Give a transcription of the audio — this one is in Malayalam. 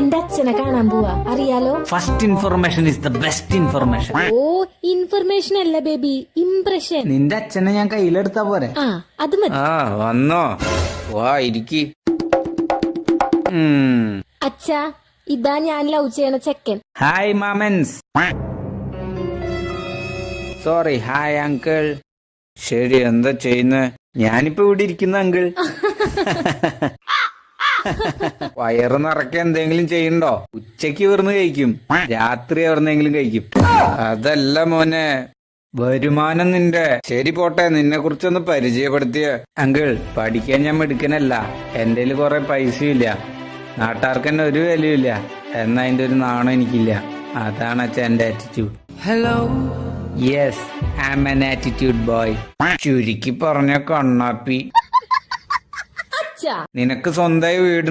എന്റെ അച്ഛനെ കാണാൻ പോവാ, അറിയാലോ? First information is the best information. Oh, information അല്ല ബേബി, ഇംപ്രഷൻ. നിന്റെ അച്ഛനെ ഞാൻ കയ്യിലെടുത്താ പോരെ? ആ, അത് മതി. വന്നോ? വാ ഇരിക്കി. അച്ഛാ, ഇതാ ഞാൻ ലവ് ചെയ്യണ ചെക്കൻ. ഹായ് മാമൻസ്. Sorry, hi uncle. ശരി, എന്താ ചെയ്യുന്നത്? ഞാനിപ്പോ ഇവിടെ ഇരിക്കുന്ന അങ്കിൾ. വയറ് നിറയ്ക്കാൻ എന്തെങ്കിലും ചെയ്യണ്ടോ? ഉച്ചക്ക് ഇവിടുന്ന് കഴിക്കും, രാത്രി എവിടുന്നെങ്കിലും കഴിക്കും. അതല്ല മോനെ, വരുമാനം നിന്റെ. ശരി പോട്ടെ, നിന്നെ കുറിച്ചൊന്ന് പരിചയപ്പെടുത്തിയ അങ്കിൾ. പഠിക്കാൻ ഞാൻ മിടുക്കനല്ല, എന്റെ കുറെ പൈസയില്ല, നാട്ടുകാർക്ക് തന്നെ ഒരു വിലയില്ല, എന്നാ അതിന്റെ ഒരു നാണം എനിക്കില്ല. അതാണ് അച്ഛൻ എന്റെ attitude. Hello, yes, I am an attitude boy. ചുരുക്കി പറഞ്ഞ കണ്ണാപ്പി. അച്ഛാ, നിനക്ക് സ്വന്തമായി വീട്